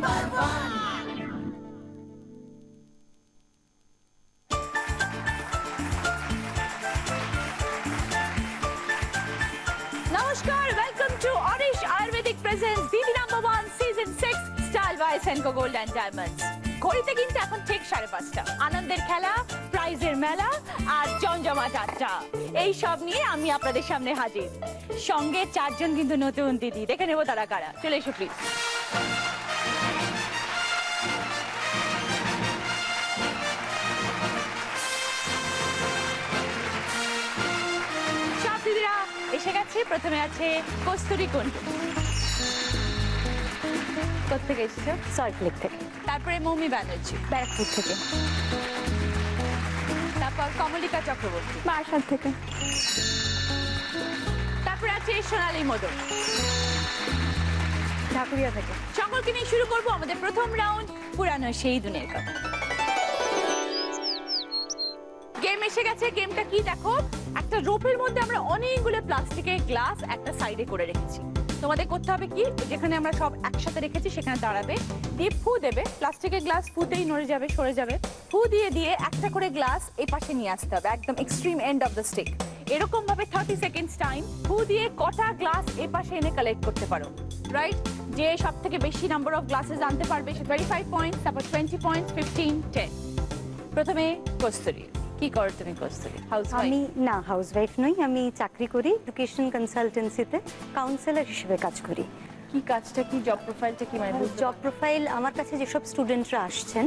নমস্কার, welcome to Aurish Ayurvedic presents বিবি number 1 season 6 style by Senco gold and diamonds. ঘড়িতে কিন্তু এখন ঠিক 5:30। আনন্দের খেলা, প্রাইজের মেলা আর জমজমাট আড্ডা, এই সব নিয়ে আমি আপনাদের সামনে হাজির। সঙ্গে 4 জন কিন্তু নতুন দিদি, দেখে নেবো তারা কারা। চলে এসো প্লিজ। সব দিদিরা এসে গেছে। প্রথমে আছে কস্তুরী কুণ্ডু। কোথেকে এসেছো? সল্টলেক থেকে। তারপরে মৌমি ব্যানার্জি, ব্যারাকপুর থেকে। তারপর কমলিকা চক্রবর্তী, বারাসাত থেকে। তারপরে আছে সোনালী মোদক, ঢাকুরিয়া থেকে। সকলকে নিয়ে শুরু করবো আমাদের প্রথম রাউন্ড, পুরানো সেই দিনের কথা। গেম এসে গেছে। গেমটা কি দেখো, একটা রোপের মধ্যে আমরা অনেকগুলো প্লাস্টিকের গ্লাস একটা সাইডে করে রেখেছি। তোমাদের করতে হবে কি, যেখানে আমরা সব একসাথে রেখেছি সেখানে দাঁড়াবে, দিয়ে ফু দেবে। প্লাস্টিকের গ্লাস ফুতেই নড়ে যাবে, সরে যাবে। ফু দিয়ে দিয়ে একটা করে গ্লাস এই পাশে নিয়ে আসতে হবে, একদম extreme end of the stick. এরকম ভাবে 30 সেকেন্ডস টাইম। ফু দিয়ে কটা গ্লাস এই পাশে এনে কালেক্ট করতে পারো, রাইট? যে সব থেকে বেশি নাম্বার অফ গ্লাসেস আনতে পারবে সে 25 পয়েন্টস, তারপর 20 পয়েন্টস, 15, 10। প্রথমে কস্তুরী, কি করো তুমি কস্তুরী? আমি না হাউসওয়াইফ নই, আমি চাকরি করি এডুকেশন কনসালটেন্সিতে, কাউন্সিলর হিসেবে কাজ করি। কি কাজটা কি, জব প্রোফাইলটা কি? মানে জব প্রোফাইল, আমার কাছে যেসব স্টুডেন্টরা আসছেন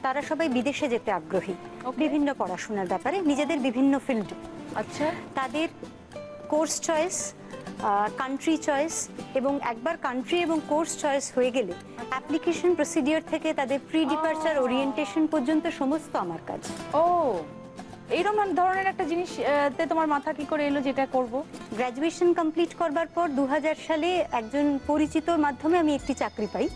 তারা সবাই বিদেশে যেতে আগ্রহী, বিভিন্ন পড়াশোনার ব্যাপারে, নিজেদের বিভিন্ন ফিল্ডে। আচ্ছা, তাদের কোর্স চয়েস, কান্ট্রি চয়েস, এবং একবার কান্ট্রি এবং কোর্স চয়েস হয়ে গেলে অ্যাপ্লিকেশন প্রসিডিওর থেকে তাদের প্রি ডিপারচার ওরিয়েন্টেশন পর্যন্ত সমস্ত আমার কাজ। ও এইরকম ধরনের একটা জিনিস তোমার মাথা কি করে এলো যেটা করব? গ্র্যাজুয়েশন কমপ্লিট করবার পর 2000 সালে একজন পরিচিতর মাধ্যমে আমি একটি চাকরি পাই।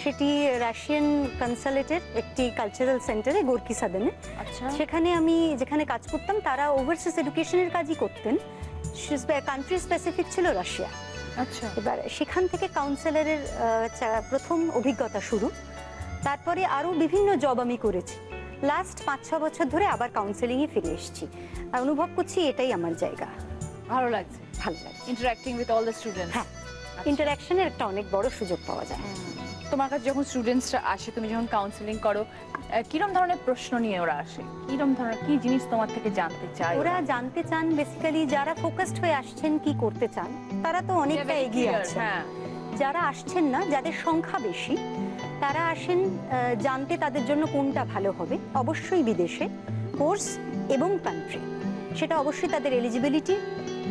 সেটি রাশিয়ান কনসালেটের একটি কালচারাল সেন্টারে, গোর্কি সাদেনে। আচ্ছা, সেখানে আমি যেখানে কাজ করতাম তারা ওভারসিজ এডুকেশনের কাজই করতেন, কান্ট্রি স্পেসিফিক ছিল রাশিয়া। আচ্ছা, এবার সেখান থেকে কাউন্সিলরের প্রথম অভিজ্ঞতা শুরু। তারপরে আরও বিভিন্ন জব আমি করেছি। লাস্ট 5-6 বছর ধরে আবার কাউন্সেলিংয়ে ফিরে এসেছি, আর অনুভব করছি এটাই আমার জায়গা। ভালো লাগছে? ভালো লাগছে interacting with all the students. হ্যাঁ, ইন্টারঅ্যাকশনের একটা অনেক বড় সুযোগ পাওয়া যায়। তোমার কাছে যখন স্টুডেন্টসরা আসে, তুমি যখন কাউন্সেলিং করো, কিরম ধরনের প্রশ্ন নিয়ে ওরা আসে? কিরম ধরনের কি জিনিস তোমার থেকে জানতে চায়? ওরা জানতে চান বেসিক্যালি, যারা ফোকাসড হয়ে আসছেন কি করতে চান তারা তো অনেকটা এগিয়ে আছে। হ্যাঁ, যারা আসছেন না, যাদের সংখ্যা বেশি, তারা আসেন জানতে তাদের জন্য কোনটা ভালো হবে। অবশ্যই বিদেশে কোর্স এবং কান্ট্রি, সেটা অবশ্যই তাদের এলিজিবিলিটি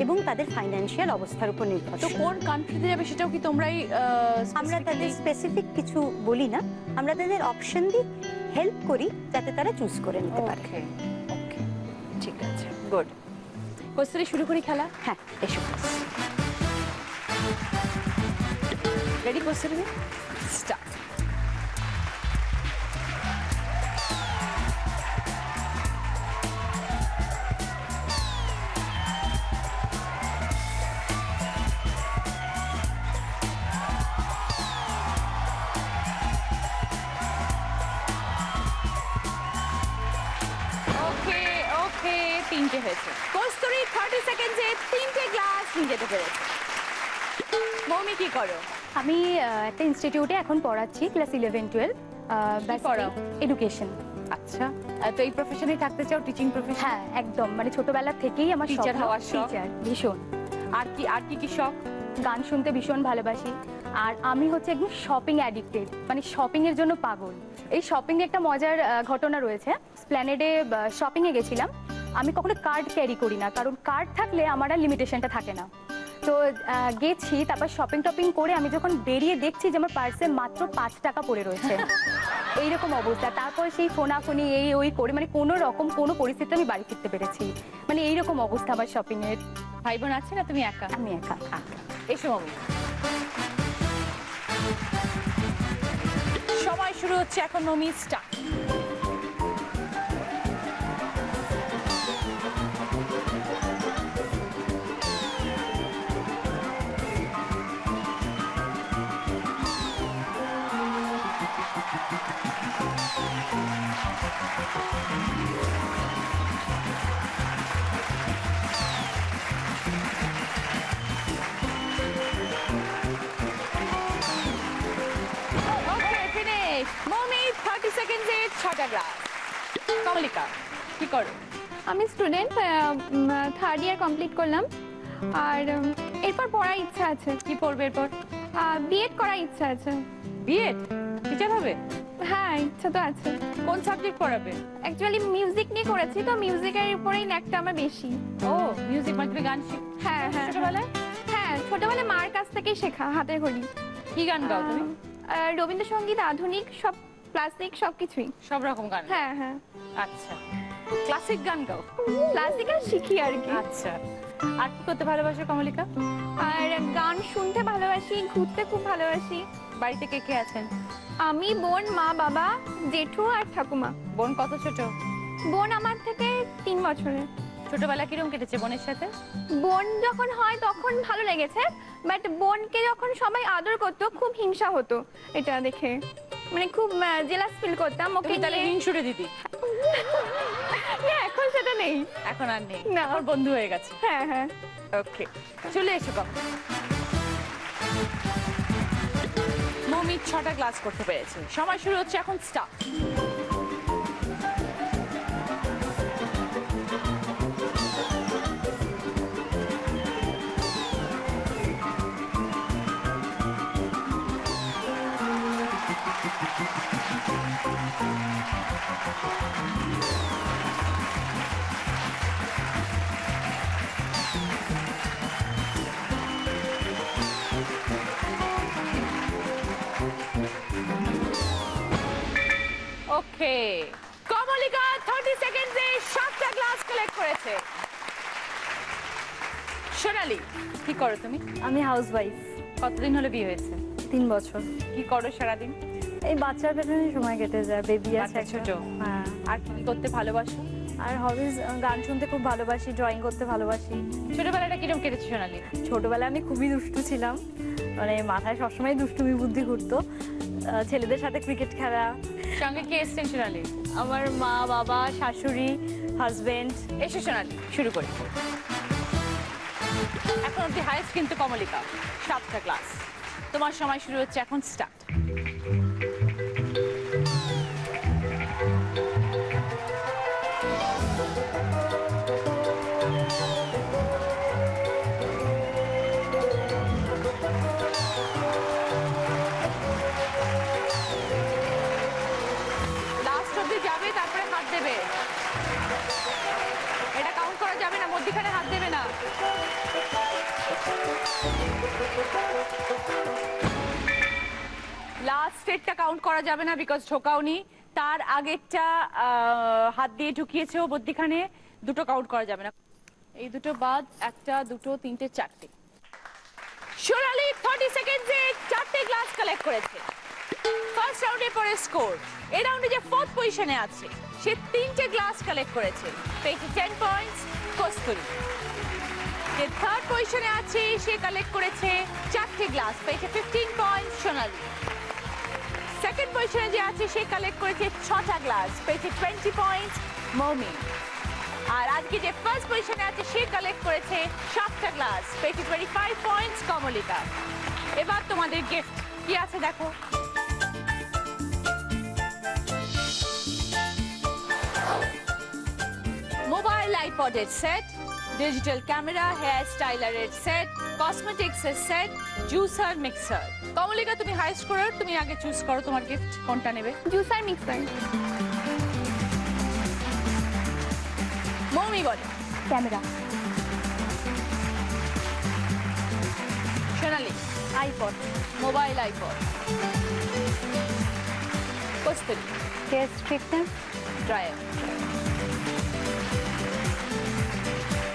এবং তাদের ফাইন্যান্সিয়াল অবস্থার উপর নির্ভর। তো কোন কান্ট্রিতে যাবে সেটাও কি তোমরাই? আমরা তাদের স্পেসিফিক কিছু বলি না, আমরা তাদের অপশন দিই, হেল্প করি যাতে তারা চুজ করে নিতে পারে। ওকে, ওকে, ঠিক আছে, গুড। কস্তুরী, শুরু করি খেলা? হ্যাঁ, এসো। রেডি কস্তুরী? স্টার্ট। তিনটে হয়েছে। কস্তুরী 30 সেকেন্ডে 3টে গ্লাস নিয়ে যেতে পেরেছে। মৌমি, কি করো? আমি একটা ইনস্টিটিউটে এখন পড়াচ্ছি, ক্লাস 11-12। পড়াও? এডুকেশন। আচ্ছা, তো এই প্রফেশনে থাকতে চাও, টিচিং প্রফেশন? হ্যাঁ, একদম, মানে ছোটবেলা থেকেই আমার শখ টিচার হওয়ার শখ। টিচার ভীষণ। আর কি শখ? গান শুনতে ভীষণ ভালোবাসি। আর আমি হচ্ছে একদম শপিং অ্যাডিক্টেড, মানে শপিং এর জন্য পাগল। এই শপিং এ একটা মজার ঘটনা রয়েছে। স্প্ল্যানেডে শপিং এ গেছিলাম। আমি কখনো কার্ড ক্যারি করি না, কারণ কার্ড থাকলে আমার আর লিমিটেশনটা থাকে না। তো গেছি, তারপর শপিং টপিং করে আমি যখন বেরিয়ে দেখছি যে আমার পার্সে মাত্র 5 টাকা পড়ে রয়েছে। এইরকম অবস্থা। তারপর সেই ফোনাফোনি এই ওই করে, মানে কোনো রকম কোনো পরিস্থিতিতে আমি বাড়ি ফিরতে পেরেছি। মানে এইরকম অবস্থা আমার শপিং এর। ভাই বোন আছে না? তুমি একা? আমি একা। এসো মৌমি। সময় শুরু হচ্ছে এখন। মৌমি, স্টার্ট। 6টা গ্লাস। কমলিকা কি করো? আমি স্টুডেন্ট, থার্ড ইয়ার কমপ্লিট করলাম। আর এরপর পড়ার ইচ্ছা আছে, কি পড়বে এরপর? বিএড করার ইচ্ছা আছে। বিএড টিচার হবে? হ্যাঁ, ইচ্ছা তো আছে। কোন সাবজেক্ট পড়াবে? অ্যাকচুয়ালি মিউজিক নিয়ে করেছি, তো মিউজিকের উপরেই ন্যাকটা আমার বেশি। ও মিউজিক মানে তুমি গান শিখ হ্যাঁ হ্যাঁ ছোটবেলায়? হ্যাঁ, ছোটবেলায় মার কাছ থেকেই শেখা, হাতের ঘড়ি। কি গান গাও তুমি? রবীন্দ্রসঙ্গীত, আধুনিক, সব ক্লাসিক, সবকিছুই। সব রকম গান? হ্যাঁ হ্যাঁ, আচ্ছা, ক্লাসিক গান গাও? ক্লাসিক্যাল শিখি আর কি। আচ্ছা, আর কি করতে ভালোবাসো কমলিকা? আর গান শুনতে ভালোবাসি, ঘুরতে খুব ভালোবাসি। বাড়িতে কে কে আছেন? আমি, বোন, মা, বাবা, জেঠু আর ঠাকুমা। বোন কত ছোট? বোন আমার থেকে 3 বছরের। ছোটবেলা কিরকম কেটেছে বোনের সাথে? বোন যখন হয় তখন ভালো লেগেছে, বাট বোনকে যখন সবাই আদর করতো খুব হিংসা হতো এটা দেখে, মানে খুব জেলাস ফিল করতাম ওকে তুমি তাহলে নিয়ে। হিংসুটে দিদি? না, এখন সেটা নেই। এখন আর নেই, না। আমার বন্ধু হয়ে গেছে। হ্যাঁ হ্যাঁ, ওকে, চলে এসো কম। মমি 6টা ক্লাস করতে পেরেছে। সময় শুরু হচ্ছে এখন, স্টার্ট। ওকে, কমলিকা 30 সেকেন্ডে 7টা গ্লাস কালেক্ট করেছে। সোনালি কি করো তুমি? আমি হাউসওয়াইফ। কতদিন হলো বিয়ে হয়েছে? 3 বছর। কি করো সারাদিন? এই বাচ্চার পেছনে সময় কেটে যায়, বেবি আছে বাচ্চা একটা। ছোট? হ্যাঁ। আর কি কি করতে ভালোবাসো? আর হবিজ, গান শুনতে খুব ভালোবাসি, ড্রয়িং করতে ভালোবাসি। ছোটবেলাটা কিরকম কেটেছে সোনালি? ছোটবেলায় আমি খুবই দুষ্টু ছিলাম, মানে মাথায় সবসময় দুষ্টুমি বুদ্ধি ঘুরতো। ছেলেদের সাথে ক্রিকেট খেলা। সঙ্গে কে এসছেন সোনালি? আমার মা, বাবা, শাশুড়ি, হাজবেন্ড। এসো সোনালি, শুরু করি। এখন অব্দি হাইস্ট কিন্তু কমলিকা, 7টা ক্লাস। তোমার সময় শুরু হচ্ছে এখন, স্টার্ট। লাস্ট অব্দি যাবে, তারপরে হাত দেবে। এটা কাউন্ট করা যাবে না, মধ্যখানে হাত দেবে না। লাস্টেরটা কাউন্ট করা যাবে না, বিকজ ঢোকাওনি। তার আগেরটা হাত দিয়ে ঢুকিয়েছো মধ্যখানে, দুটো কাউন্ট করা যাবে না। এই দুটো বাদ, 1টা 2টো 3টে 4টে। সোনালি 30 সেকেন্ডে 4টে গ্লাস কালেক্ট করেছে। ফার্স্ট রাউন্ডে পরে স্কোর, এই রাউন্ডে যে 4th পজিশনে আছে সে 3টে গ্লাস কালেক্ট করেছে, পেয়েছে 10 পয়েন্টস কস্তুরী। যে 3rd পজিশনে আছে সে কালেক্ট করেছে 4টে গ্লাস, পেয়েছে 15 পয়েন্টস সোনালি। 2nd পজিশনে যে আছে সে কালেক্ট করেছে 6টা গ্লাস, পেয়েছে 20 পয়েন্টস মমি। আর আজকে যে 1st পজিশনে আছে সে কালেক্ট করেছে 7টা গ্লাস, পেয়েছে 25 পয়েন্টস কমলিকা। এবার তোমাদের গিফট কি আছে দেখো। মোবাইল আইপডের সেট, ডিজিটাল ক্যামেরা, হেয়ার স্টাইলারের সেট, কসমেটিক্সের সেট, জুসার, মিক্সার। কমলিকা তুমি হাই স্কোরার, তুমি আগে চুজ করো তোমার গিফট কোনটা নেবে। Juicer, mixer. মৌমি বলে camera. Sonali iPod. Mobile iPod. Kasturi hair straightener. Dryer.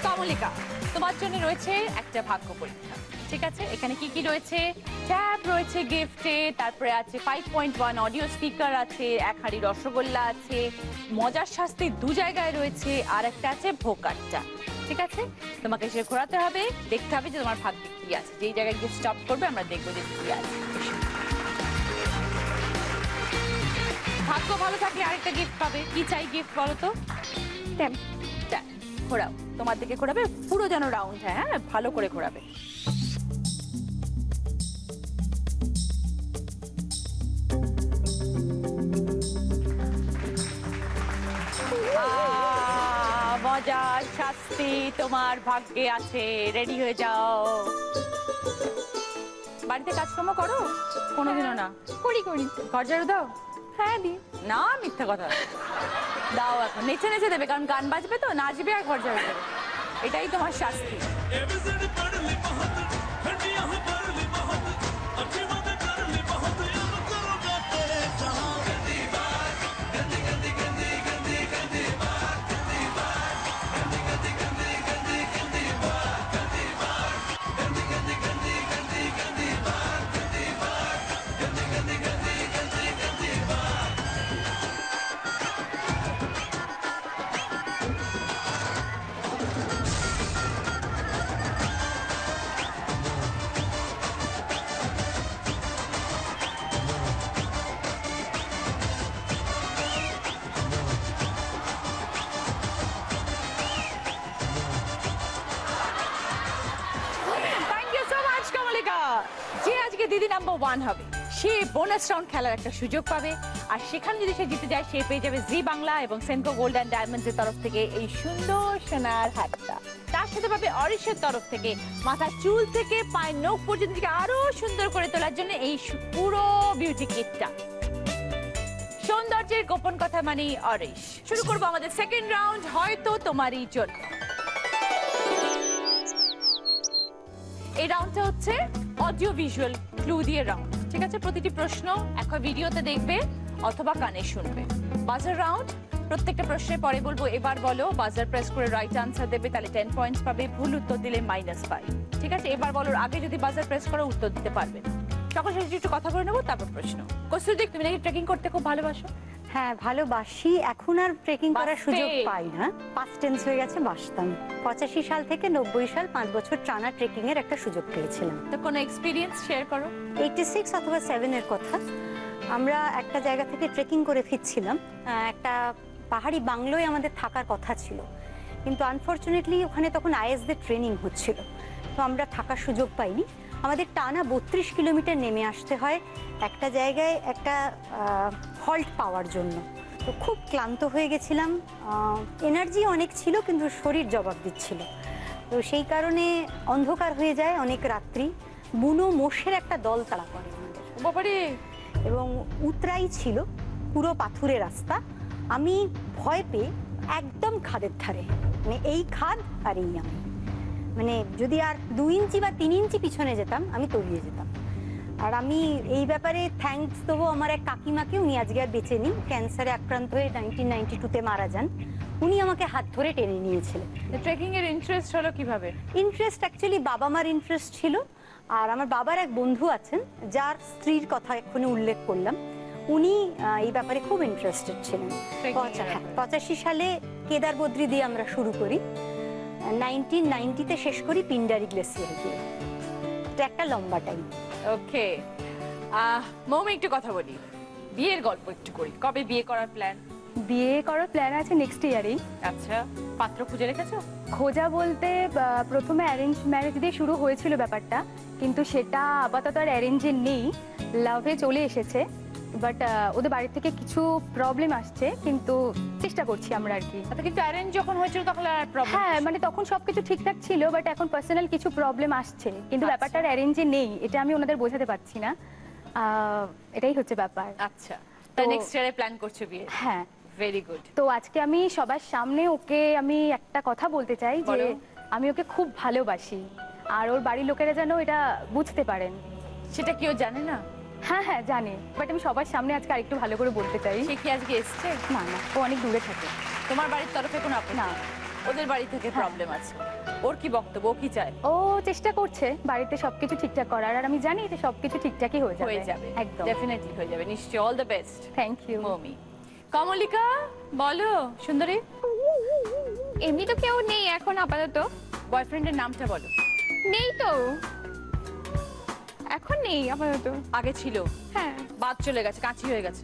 Komolika তোমার জন্য রয়েছে একটা ভাগ্য পরীক্ষা, ঠিক আছে? এখানে কি কি রয়েছে? ট্যাব রয়েছে গিফটে, তারপরে আছে 5.1 অডিও স্পিকার আছে, 1 হাঁড়ি রসগোল্লা আছে, মজার শাস্তি 2 জায়গায় রয়েছে, আর একটা আছে ভোকারটা, ঠিক আছে? তোমাকে সে ঘোরাতে হবে, দেখতে হবে যে তোমার ভাগ্যে কি আছে। যেই জায়গায় গিয়ে স্টপ করবে আমরা দেখবো যে কি আছে। ভাগ্য ভালো থাকলে আরেকটা গিফট পাবে। কি চাই গিফট বলো তো? ট্যাব। ট্যাব। ঘোরাও, তোমার দিকে ঘোরাবে, পুরো যেন রাউন্ড হয়, হ্যাঁ ভালো করে ঘোরাবে। মজার শাস্তি তোমার ভাগ্যে আছে, রেডি হয়ে যাও। বাড়িতে কাজকর্ম করো? কোনোদিনও না? করি করি। ঘর ঝাড়ু দাও? হ্যাঁ দি। না, মিথ্যা কথা। দাও, এখন নেচে নেচে দেবে, কারণ গান বাজবে তো, নাচবে আর ঘর ঝাড়ু দেবে। এটাই তোমার শাস্তি। Thank you so much Kamalika. যে আজকে দিদি নাম্বার 1 হবে সে বোনাস রাউন্ড খেলার একটা সুযোগ পাবে, আর সেখানে যদি সে জিতে যায় সে পেয়ে যাবে জি বাংলা এবং সেনকো গোল্ড অ্যান্ড ডায়মন্ডস এর তরফ থেকে এই সুন্দর সোনার হারটা। তার সাথে পাবে অরিশের তরফ থেকে মাথার চুল থেকে পায়ের নখ পর্যন্ত নিজেকে আরো সুন্দর করে তোলার জন্য এই পুরো বিউটি কিটটা। সৌন্দর্যের গোপন কথা মানে অরিশ। শুরু করবো আমাদের সেকেন্ড রাউন্ড, হয়তো তোমারই জন্য। এই রাউন্ডটা হচ্ছে অডিও ভিজুয়াল ক্লু দিয়ে রাউন্ড, ঠিক আছে? প্রতিটি প্রশ্ন একটা ভিডিওতে দেখবে অথবা কানে শুনবে। বাজার রাউন্ড, প্রত্যেকটা প্রশ্নের পরে বলবো এবার বলো, বাজার প্রেস করে রাইট আনসার দেবে তাহলে 10 পয়েন্টস পাবে, ভুল উত্তর দিলে -5, ঠিক আছে? এবার বলোর আগে যদি বাজার প্রেস করে উত্তর দিতে পারবে না। সকল সাথে একটু কথা বলে নেবো, তারপর প্রশ্ন। কস্তুরী, তুমি নাকি ট্রেকিং করতে খুব ভালোবাসো? হ্যাঁ ভালোবাসি, এখন আর ট্রেকিং করার বাসতে। সুযোগ পাই না, পাস্ট টেন্স হয়ে গেছে, বাসতাম। 85 সাল থেকে 90 সাল 5 বছর টানা ট্রেকিং এর একটা সুযোগ পেয়েছিলাম। তো কোনো এক্সপিরিয়েন্স শেয়ার করো। 86 অথবা 7 এর কথা, আমরা একটা জায়গা থেকে ট্রেকিং করে ফিরছিলাম, একটা পাহাড়ি বাংলোয় আমাদের থাকার কথা ছিল, কিন্তু আনফরচুনেটলি ওখানে তখন আইএসদের ট্রেনিং হচ্ছিল, তো আমরা থাকার সুযোগ পাইনি। আমাদের টানা 32 কিলোমিটার নেমে আসতে হয় একটা জায়গায় একটা হল্ট পাওয়ার জন্য। তো খুব ক্লান্ত হয়ে গেছিলাম, এনার্জি অনেক ছিল কিন্তু শরীর জবাব দিচ্ছিল। তো সেই কারণে অন্ধকার হয়ে যায় অনেক রাত্রি, বুনো মোষের একটা দল তাড়া করে আমাদের, বাবারে। এবং উতরাই ছিল, পুরো পাথুরে রাস্তা। আমি ভয় পেয়ে একদম খাদের ধারে, মানে এই খাদ আর এই আমি, মানে যদি আর 2 ইঞ্চি বা 3 ইঞ্চি পিছনে যেতাম আমি তলিয়ে যেতাম। আর আমি এই ব্যাপারে থ্যাঙ্কস দেবো আমার এক কাকিমাকে, উনি আজকে আর বেঁচে নেই, ক্যান্সারে আক্রান্ত হয়ে 1992-তে মারা যান। উনি আমাকে হাত ধরে টেনে নিয়েছিলেন। ট্রেকিং এর ইন্টারেস্ট হলো কিভাবে? ইন্টারেস্ট অ্যাকচুয়ালি বাবা মার ইন্টারেস্ট ছিল, আর আমার বাবার এক বন্ধু আছেন যার স্ত্রীর কথা এক্ষুনি উল্লেখ করলাম, উনি এই ব্যাপারে খুব ইন্টারেস্টেড ছিলেন। 85 সালে কেদার বদ্রি দিয়ে আমরা শুরু করি, 1990-তে শেষ করি পিন্ডারি গ্লেসিয়ার দিয়ে। এটা একটা লম্বা টাইম। ওকে, মৌমি একটু কথা বলি, বিয়ের গল্প একটু করি। কবে বিয়ে করার প্ল্যান? বিয়ে করার প্ল্যান আছে নেক্সট ইয়ারেই। আচ্ছা, পাত্র খুঁজে রেখেছো? খোঁজা বলতে প্রথমে অ্যারেঞ্জ ম্যারেজ দিয়ে শুরু হয়েছিল ব্যাপারটা, কিন্তু সেটা আপাতত আর অ্যারেঞ্জে নেই, লাভে চলে এসেছে। বাট ওদের বাড়ি থেকে কিছু প্রবলেম আসছে, কিন্তু চেষ্টা করছি আমরা আর কি। আচ্ছা, কিন্তু অ্যারেঞ্জ যখন হয়েছিল তখন আর প্রবলেম? হ্যাঁ, মানে তখন সবকিছু ঠিকঠাক ছিল, বাট এখন পার্সোনাল কিছু প্রবলেম আসছে, কিন্তু আচ্ছা। ব্যাপারটা আর অ্যারেঞ্জে নেই, এটা আমি ওনাদের বোঝাতে পারছি না। এটাই হচ্ছে ব্যাপার। আচ্ছা, তো নেক্সট ইয়ারে প্ল্যান করছো বিয়ে? হ্যাঁ। Very good. তো আজকে আমি সবার সামনে ওকে আমি একটা কথা বলতে চাই যে বলো। আমি ওকে খুব ভালোবাসি, আর ওর বাড়ির লোকেরা যেন এটা বুঝতে পারেন। সেটা কেউ জানে না? হ্যাঁ হ্যাঁ জানে, বাট আমি সবার সামনে আজকে আরেকটু ভালো করে বলতে চাই। সে কি আজকে এসছে? না না, ও অনেক দূরে থাকে। তোমার বাড়ির তরফে কোনো আপত্তি? না। ওদের বাড়ি থেকে প্রবলেম আছে? ওর কি বক্তব্য, ও কি চায়? ও চেষ্টা করছে বাড়িতে সবকিছু ঠিকঠাক করার, আর আমি জানি যে সবকিছু ঠিকঠাকই হয়ে যাবে। হয়ে যাবে, একদম, ডেফিনেটলি হয়ে যাবে, নিশ্চয়ই। All the best. Thank you. Moumi. Kamalika বলো সুন্দরী। এমনি তো কেউ নেই এখন আপাতত। বয়ফ্রেন্ডের নামটা বলো। নেই তো, এখন নেই আপাতত। আগে ছিল, হ্যাঁ। বাদ চলে গেছে, কাঁচি হয়ে গেছে।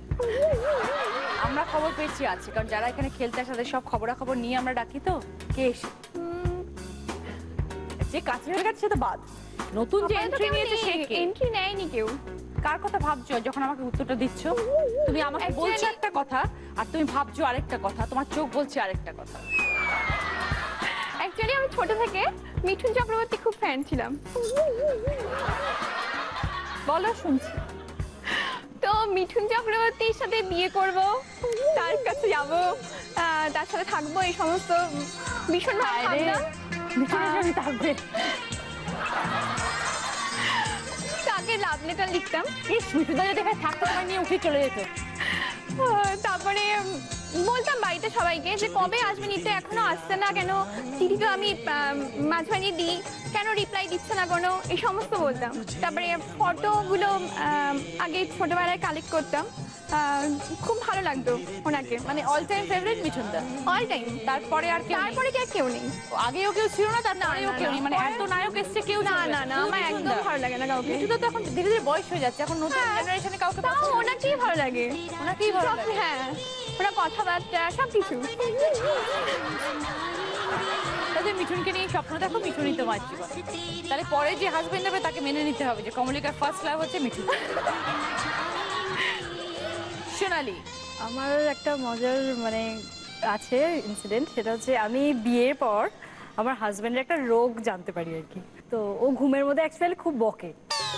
আমরা খবর পেয়েছি আছে, কারণ যারা এখানে খেলতে আসে তাদের সব খবরাখবর নিয়ে আমরা ডাকি। তো কে এসে যে কাঁচি হয়ে গেছে সে তো বাদ, নতুন যে এন্ট্রি নিয়েছে সে কে? এন্ট্রি নেয়নি কেউ। কার কথা ভাবছো যখন আমাকে উত্তরটা দিচ্ছ? তুমি আমাকে Actually- বলছো একটা কথা আর তুমি ভাবছো আরেকটা কথা, তোমার চোখ বলছে আরেকটা কথা। অ্যাকচুয়ালি আমি ছোট থেকে মিঠুন চক্রবর্তী খুব ফ্যান ছিলাম। বলো শুনছি। তো মিঠুন চক্রবর্তীর সাথে বিয়ে করব, তার কাছে যাব, তার সাথে থাকবো, এই সমস্ত ভীষণ ভালো ভাবনা। মিঠুনের সাথে থাকবে। তাকে লাভ লেটার লিখতাম। ইস, মিঠুদা যদি এখানে থাকতো তোমায় নিয়ে উঠে চলে যেত। তারপরে বলতাম বাড়িতে সবাইকে যে কবে আসবে নিতে, এখনো আসছে না কেন, চিঠি তো আমি মাঝে মাঝে দিই, কেন রিপ্লাই দিচ্ছে না কোনো, এই সমস্ত বলতাম। তারপরে ফটোগুলো আগে ছোটবেলায় কালেক্ট করতাম, খুব ভালো লাগতো ওনাকে, মানে অল টাইম ফেভারিট মিঠুনদা। All time. তারপরে আর কেউ নেই? তারপরে কি আর কেউ নেই? আগেও কেউ ছিল না, তারপরেও না, কেউ না, নেই, মানে পরে- এত নায়ক এসছে কেউ না ছিল না না, আমার শুধু একদম মিঠুনদা। ভালো লাগে না কাউকে। মিঠুনদা তো এখন ধীরে ধীরে বয়স হয়ে যাচ্ছে, এখন নতুন হ্যাঁ। জেনারেশনে কাউকে তাও পছন্দ নেই। ওনাকেই ভালো লাগে, ওনাকেই ভালো সব- লাগে। হ্যাঁ, ওনার কথাবার্তা সব কিছু। তাদের মিঠুনকে নিয়ে স্বপ্ন দেখো, মিঠুনই তোমার জীবন। তাহলে পরে যে হাজবেন্ড হবে তাকে মেনে নিতে হবে যে কমলিকার ফার্স্ট লাভ হচ্ছে মিঠুন। সোনালি, আমার একটা মজার মানে আছে ইনসিডেন্ট, সেটা হচ্ছে আমি বিয়ের পর আমার হাজবেন্ডের একটা রোগ জানতে পারি আর কি। তো ও ঘুমের মধ্যে অ্যাকচুয়ালি খুব বকে,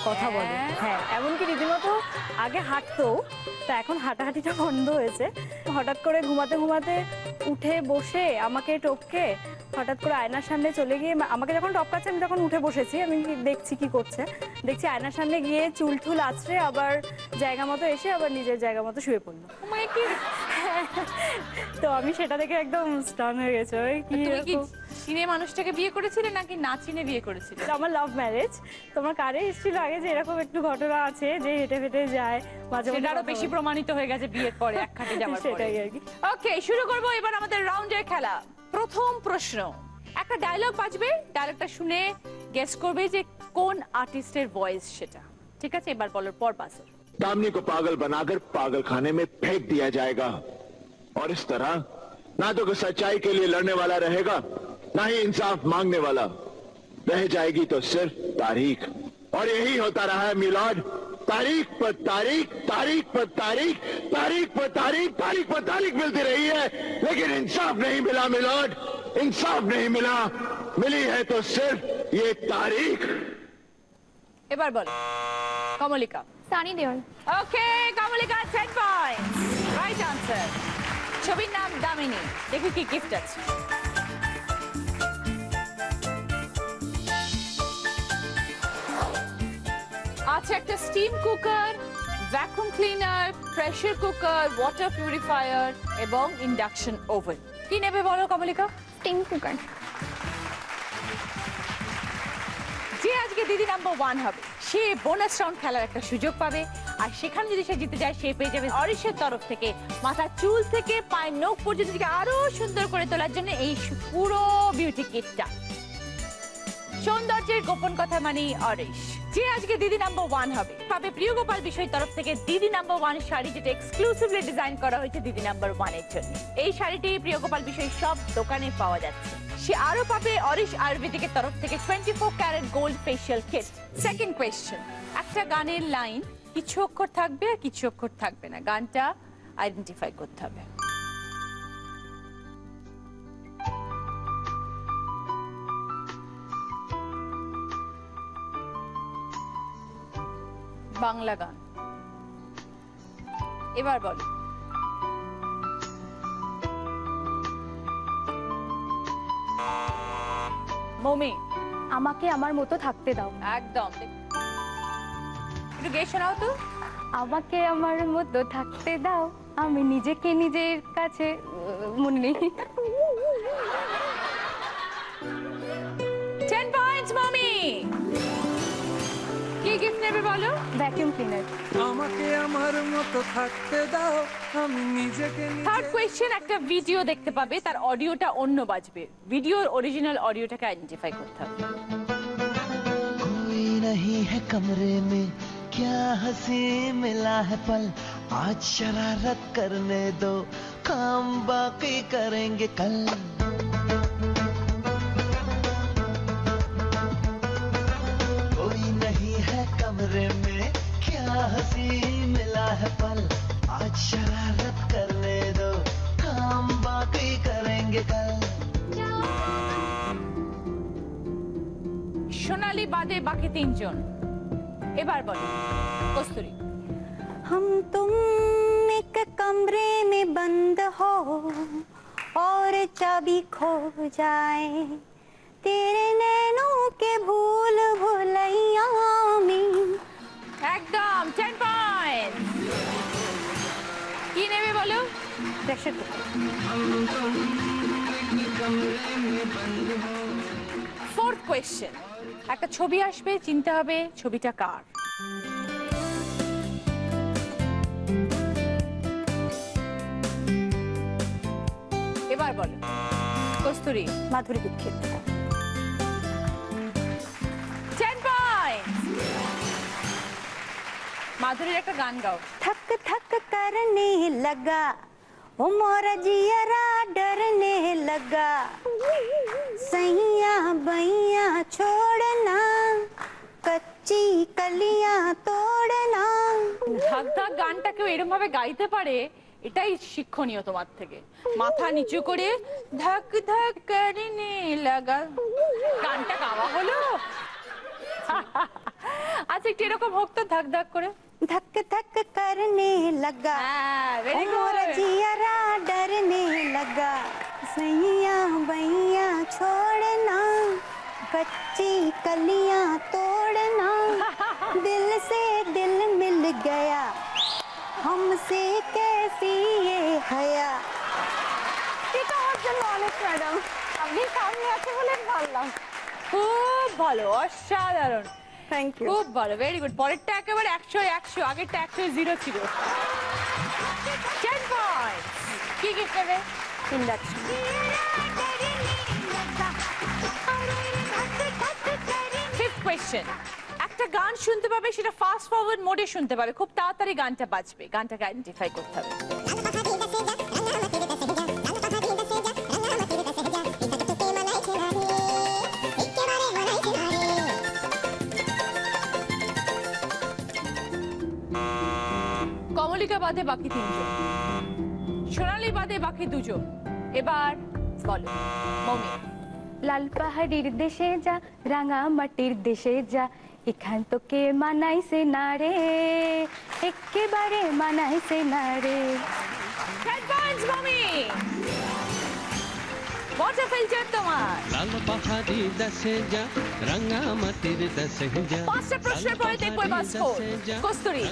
কথা বলে। হ্যাঁ, এমনকি রীতিমতো আগে হাঁটতো, তা এখন হাঁটাহাঁটিটা বন্ধ হয়েছে। হঠাৎ করে ঘুমাতে ঘুমাতে উঠে বসে আমাকে টপকে হঠাৎ করে আয়নার সামনে চলে গিয়ে আমাকে যখন টপকাচ্ছে আমি তখন উঠে বসেছি, আমি দেখছি কি করছে, দেখছি আয়নার সামনে গিয়ে চুল টুল আছড়ে আবার জায়গা মতো এসে আবার নিজের জায়গা মতো শুয়ে পড়লো। মানে কি তো আমি সেটা দেখে একদম স্টান হয়ে গেছে। ওই কি তুমি কি এরকম? চিনে মানুষটাকে বিয়ে করেছিলে নাকি না চিনে বিয়ে করেছিলে? আমার লাভ ম্যারেজ। তোমার কারে এসেছিল আগে যে এরকম একটু ঘটনা আছে যে হেঁটে ফেটে যায় মাঝে সেটা মাঝে আরো কথা বেশি বলে। প্রমাণিত হয়ে গেছে বিয়ের পরে, এক খাটে যাওয়ার পরে। সেটাই আর কি। ওকে, শুরু করবো এবার আমাদের রাউন্ডের খেলা। প্রথম প্রশ্ন, একটা ডায়লগ বাজবে, ডায়লগটা শুনে গেস করবে যে কোন আর্টিস্টের ভয়েস সেটা। ঠিক আছে, এবার বলার পর বাসর। दामनी को पागल बनाकर पागल खाने में फेंक दिया जाएगा और इस तरह ना तो कोई सच्चाई के लिए लड़ने वाला रहेगा, ना ही इंसाफ मांगने वाला। रह जाएगी तो सिर्फ तारीख, और यही होता रहा है मिलाद। तारीख पर तारीख, तारीख पर तारीख, तारीख पर तारीख, तारीख पर तारीख मिलती रही है, लेकिन इंसाफ नहीं मिला मिलाद, इंसाफ नहीं मिला। मिली है तो सिर्फ ये तारीख। এবার বল কমলিকা। সানি দেওয়াল। ওকে, কমলিকা 10 পয়েন্টস, রাইট আনসার। ছবির নাম দামিনী। দেখি কি গিফট আছে। আছে একটা steam cooker, vacuum cleaner, pressure cooker, water purifier এবং ইন্ডাকশন ওভেন। কি নেবে বলো কমলিকা? Steam cooker. যে আজকে দিদি নাম্বার 1 হবে সে বোনাস রাউন্ড খেলার একটা সুযোগ পাবে, আর সেখানে যদি সে জিতে যায় সে পেয়ে যাবে অরিশের তরফ থেকে মাথার চুল থেকে পায়ের নখ পর্যন্ত থেকে আরো সুন্দর করে তোলার জন্য এই পুরো বিউটি কিটটা। সৌন্দর্যের গোপন কথা মানে অরিশ। যে আজকে দিদি নাম্বার 1 হবে পাবে প্রিয় গোপাল বিষয় তরফ থেকে দিদি নাম্বার 1 শাড়ি, যেটা এক্সক্লুসিভলি ডিজাইন করা হয়েছে দিদি নাম্বার 1 এর জন্য। এই শাড়িটি প্রিয় গোপাল বিষয় সব দোকানে পাওয়া যাচ্ছে। সে আরো পাবে অরিশ আয়ুর্বেদিকের তরফ থেকে 24 carat gold facial kit. Second question, একটা গানের লাইন কিছু অক্ষর থাকবে আর কিছু অক্ষর থাকবে না, গানটা আইডেন্টিফাই করতে হবে। বাংলা গান। এবার বলো। মমি, আমাকে আমার মতো থাকতে দাও। একদম একটু গেয়ে শোনাও তো। আমাকে আমার মতো থাকতে দাও, আমি নিজেকে নিজের কাছে মনে নেই। 10 পয়েন্টস মমি। কি গিফট নেবে বলো? Vacuum cleaner. আমাকে আমার মতো থাকতে দাও, আমি নিজেকে থার্ড কোয়েশ্চেন, একটা ভিডিও দেখতে পাবে, তার অডিওটা অন্য বাজবে। ভিডিওর অরিজিনাল অডিওটাকে আইডেন্টিফাই করতে হবে। कोई नहीं है कमरे में, क्या हंसी मिला है पल, आज शरारत करने दो, काम बाकी करेंगे कल। कोई नहीं है कमरे में, क्या हंसी मिला है पल, आज शरारत करने दो, काम बाकी करेंगे कल। সোনালী বাদে বাকি তিনজন। এবার বলো কস্তুরী। हम तुम एक कमरे में बंद हो और चाबी खो जाए तेरे नैनों के भूल भुलैया में। একদম 10 পয়েন্ট। কি নেবে বলো? Pressure cooker. ফোর্থ কোয়েশ্চেন, একটা ছবি আসবে, চিনতে হবে ছবিটা কার। এবার বলো কস্তুরী। माधुरी दीक्षित। 10 পয়েন্ট। মাধুরীর একটা গান গাও। थक थक करने लगा ओ मोरा जियरा डरने लगा सैया बैया छोड़ना कच्ची कलियां तोड़ना। ধাক ধাক গানটা কেউ এরকম ভাবে গাইতে পারে, এটাই শিক্ষণীয় তোমার থেকে। মাথা নিচু করে ধাক ধাক করনে লাগা, গানটা গাওয়া হলো। আচ্ছা একটু এরকম হোক তো, ধাক ধাক করে। धक धक करने लगा হ্যাঁ, ओ very मोरा good. जियरा डरने लगा सैया बैया छोड़ना कच्ची कलियां तोड़ना दिल से दिल मिल गया हमसे कैसी ये हया। এটা আমার জন্য অনেক ম্যাডাম, আপনি সামনে আছে বলে ভাবলাম। খুব ভালো, অসাধারণ, थैंक यू। খুব ভালো, ভেরি গুড। পরেরটা একেবারে 100-100, আগেরটা 100-0 ছিল। 10 পয়েন্ট। কি গিফট নেবে? इंडक्शन। ফিফথ কোয়েশ্চেন, একটা গান শুনতে পাবে, সেটা ফাস্ট ফরওয়ার্ড মোডে শুনতে পাবে, খুব তাড়াতাড়ি গানটা বাজবে, গানটাকে আইডেন্টিফাই করতে হবে। কমলিকা বাদে বাকি তিনজন, সোনালী বাদে বাকি দুজন। এবার বলো মমি। লাল পাহাড়ির দেশে যা, রাঙা মাটির দেশে যা, এখান তোকে মানাইছে না রে, একেবারে মানাইছে না রে। 10 পয়েন্টস মমি। মজা ফেলছে তোমার। লাল পাহাড়ি দেশে যা, রাঙা মাটির দেশে যা। পাঁচটা প্রশ্নের পরে দেখবো এবার স্কোর। কস্তুরী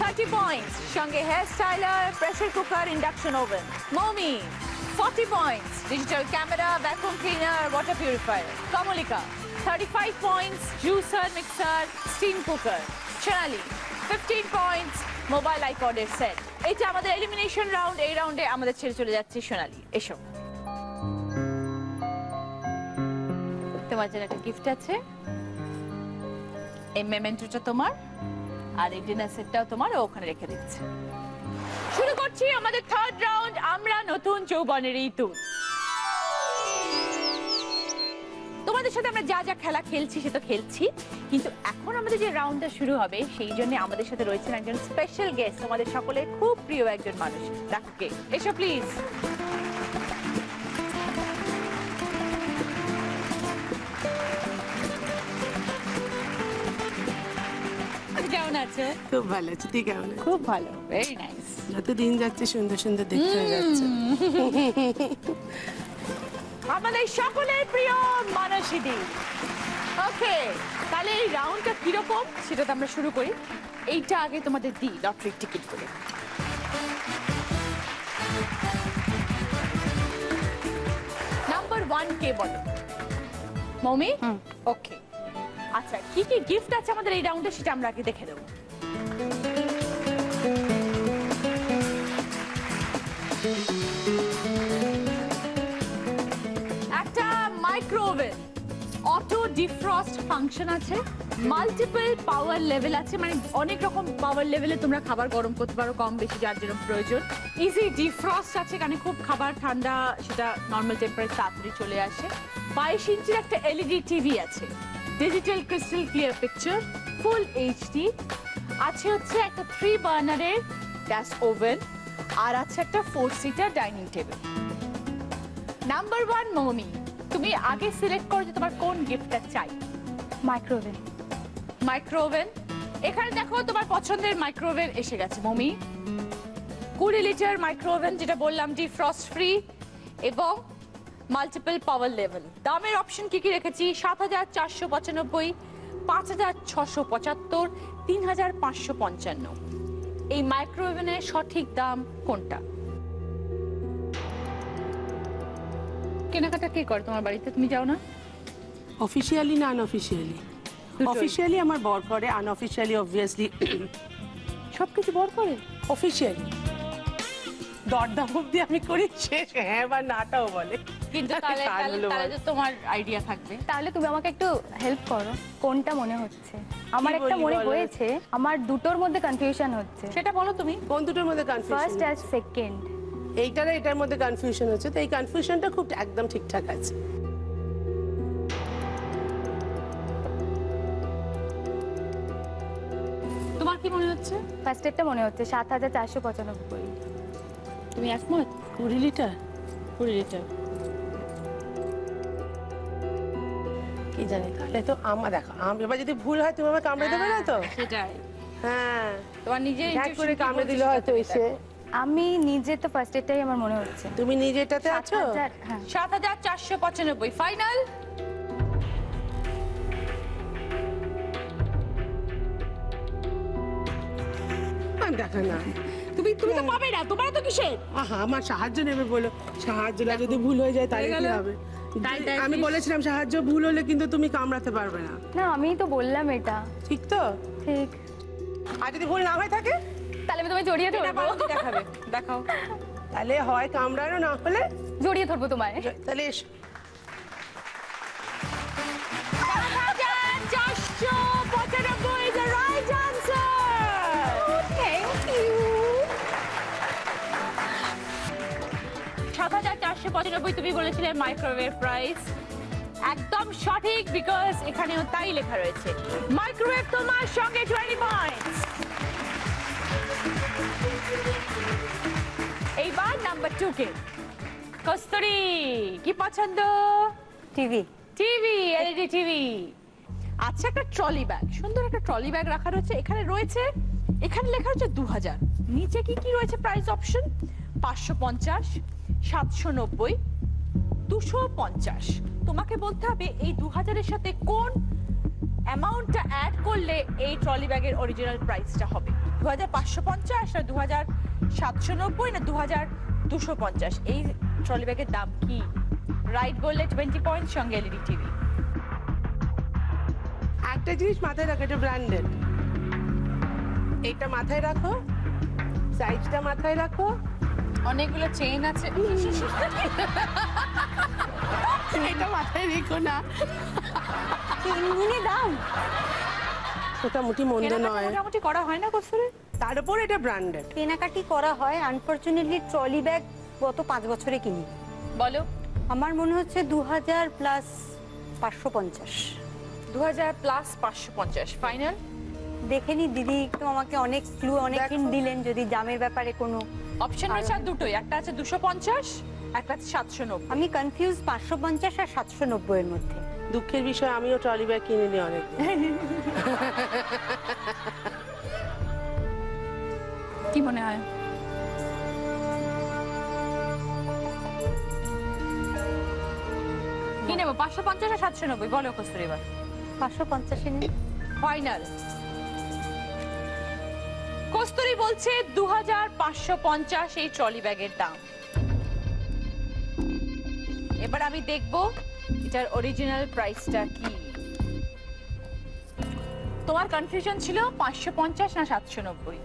30 পয়েন্টস, সঙ্গে hair styler, pressure cooker, induction oven. Moumi 40 points, digital camera, vacuum cleaner, water purifier. Komolika 35 points, juicer, mixer, steam cooker. Sonali 15 points, mobile আইপডের সেট। এটা আমাদের এলিমিনেশন রাউন্ড। এই রাউন্ডে আমাদের ছেড়ে চলে যাচ্ছে সোনালী। এসো, তোমার জন্য একটা গিফট আছে। এই মেমেন্টোটা তোমার, আর এই ডিনার সেটটাও তোমার, ও ওখানে রেখে দিচ্ছে। শুরু করছি আমাদের থার্ড রাউন্ড, আমরা নতুন যৌবনের ইতুন। তোমাদের সাথে আমরা যা যা খেলা খেলছি সে তো খেলছি, কিন্তু এখন আমাদের যে রাউন্ডটা শুরু হবে সেই জন্য আমাদের সাথে রয়েছেন একজন স্পেশাল গেস্ট, তোমাদের সকলের খুব প্রিয় একজন মানুষ। রাখকে এসো প্লিজ। কেমন আছো? খুব ভালো আছি, তুই কেমন আছিস? খুব ভালো, ভেরি নাইস। যত দিন যাচ্ছে সুন্দর সুন্দর দেখতে হয়ে যাচ্ছে। আমাদের সকলের প্রিয় মানসীদি। ওকে, তাহলে এই রাউন্ডটা কিরকম সেটা তো আমরা শুরু করি। এইটা আগে তোমাদের দিই লটারির টিকিট করে। নাম্বার 1 কে বলো? মমি? ওকে, আচ্ছা কি কি গিফট আছে আমাদের এই রাউন্ডে সেটা আমরা আগে দেখে দেবো। একটা মাইক্রোওভেন, অটো ডিফ্রস্ট ফাংশন আছে, মাল্টিপল পাওয়ার লেভেল আছে, মানে অনেক রকম পাওয়ার লেভেলে তোমরা খাবার গরম করতে পারো, কম বেশি যার যেরকম প্রয়োজন। ইজি ডিফ্রস্ট আছে, কারণ খুব খাবার ঠান্ডা সেটা নর্মাল টেম্পারেচার তাড়াতাড়ি চলে আসে। 22 ইঞ্চির একটা এলইডি টিভি আছে, digital crystal clear picture, full HD আছে, হচ্ছে একটা 3 বার্নারের গ্যাস ওভেন, আর আছে একটা 4 সিটার ডাইনিং টেবিল। নাম্বার 1 মমি, তুমি আগে সিলেক্ট করো যে তোমার কোন গিফটটা চাই। মাইক্রোওভেন। মাইক্রোওভেন, এখানে দেখো তোমার পছন্দের মাইক্রোওভেন এসে গেছে মমি। 20 লিটার মাইক্রোওভেন, যেটা বললাম ডিফ্রস্ট ফ্রি এবং মাল্টিপল পাওয়ার লেভেল। দামের অপশন কি কি রেখেছি? 7,495, 5,675, 3,555। এই মাইক্রোওভেনের সঠিক দাম কোনটা? কেনাকাটা কে করে তোমার বাড়িতে? তুমি যাও না? অফিসিয়ালি না আনঅফিসিয়ালি? অফিসিয়ালি আমার বর করে, আনঅফিসিয়ালি অবভিয়াসলি সবকিছু বড় করে। অফিসিয়ালি দরদাম অব্দি আমি করি, শেষ হ্যাঁ বা নাটাও বলে। কিন্তু তাহলে কাল হলো তাহলে বল। তো তোমার আইডিয়া থাকবে। তাহলে তুমি আমাকে একটু হেল্প করো, কোনটা মনে হচ্ছে? আমার কি একটা বলি মনে বলো? হয়েছে, আমার দুটোর মধ্যে কনফিউশন হচ্ছে। সেটা বলো তুমি। কোন দুটোর মধ্যে কনফিউশন? ফার্স্ট আর সেকেন্ড। এইটার আর এটার মধ্যে কনফিউশন হচ্ছে, তো এই কনফিউশনটা খুব একদম ঠিকঠাক আছে। তোমার কি মনে হচ্ছে? ফার্স্টেরটা মনে হচ্ছে 7,495। তুমি একমত? 20 লিটার 20 লিটার। কি জানি, তাহলে তো আমার দেখো এবার যদি ভুল হয় তুমি আমাকে কামড়ে দেবে না তো? সেটাই। হ্যাঁ, তোমার নিজের এক করে কামড়ে দিলে হয়তো এসে। আমি নিজে তো ফার্স্টেরটাই আমার মনে হচ্ছে। তুমি নিজেটাতে আছো? 7,000, হ্যাঁ। 7,495 ফাইনাল। দেখো না, তুমি তো পাবে না, তোমার তো কিসের? আহা আমার সাহায্য নেবে বলো, সাহায্যটা যদি ভুল হয়ে যায় তাহলে কি হবে? আমি বলেছিলাম সাহায্য ভুল হলে কিন্তু তুমি কামড়াতে পারবে না, না আমিই তো বললাম এটা। ঠিক তো? ঠিক। আর যদি ভুল না হয়ে থাকে তাহলে আমি তোমায় জড়িয়ে এটা ধরবো। বালতি দেখাবে, দেখাও। তাহলে হয় কামড়ানো, না হলে জড়িয়ে ধরবো তোমায়। তাহলে এসো। 7,495 is the right answer. Thank you. 7,495 তুমি বলেছিলে মাইক্রোওয়েভ প্রাইস। একদম সঠিক, বিকজ এখানেও তাই লেখা রয়েছে। মাইক্রোওয়েভ তোমার সঙ্গে 20 পয়েন্টস। এইবার নাম্বার 2 কে। কস্তুরী, কি পছন্দ? টিভি। TV, LED TV. আচ্ছা, একটা ট্রলি ব্যাগ, সুন্দর একটা ট্রলি ব্যাগ রাখা রয়েছে। এখানে রয়েছে, এখানে লেখা হচ্ছে 2000। নিচে কি কি রয়েছে প্রাইস অপশন? 550, 790, 250। তোমাকে বলতে হবে এই 2000-এর সাথে কোন অ্যামাউন্টটা অ্যাড করলে এই ট্রলি ব্যাগের অরিজিনাল প্রাইসটা হবে। 2550 না 2790 না 2250? এই ট্রলি ব্যাগের দাম কি? রাইট বললে 20 পয়েন্ট, সঙ্গে এলইডি টিভি। একটা জিনিস মাথায় রাখো, এটা ব্র্যান্ডেড। এটা মাথায় রাখো, সাইজটা মাথায় রাখো। অনেকগুলো চেইন আছে। এটা মাথায় রেখো না, তিনগুণে দাম। মোটামুটি মন্দ কেনাকাটা নয়। মোটামুটি করা হয় না কস্তুরী? তার উপর এটা ব্র্যান্ডেড। কেনাকাটি করা হয়, আনফরচুনেটলি ট্রলি ব্যাগ গত 5 বছরে কিনি। বলো। আমার মনে হচ্ছে 2000 প্লাস 550। 2000 plus 550 final. দেখে নি দিদি, একটু আমাকে অনেক ক্লু, অনেক হিন্ট দিলেন। যদি দামের ব্যাপারে কোনো, অপশন রয়েছে আর দুটোই, একটা আছে 250, একটা আছে 790। আমি কনফিউজ 550 আর 790 এর মধ্যে। দুঃখের বিষয় আমিও ট্রলি ব্যাগ কিনে নি অনেক। কি মনে হয়? কি নেবো, 550 আর 790? বলো কস্তুরী এবার। 550 এ নিন। ফাইনাল। কস্তুরী বলছে 2550 এই ট্রলি ব্যাগের দাম। এবার আমি দেখব এটার অরিজিনাল প্রাইসটা কি। তোমার কনফিউশন ছিল 550 না 790?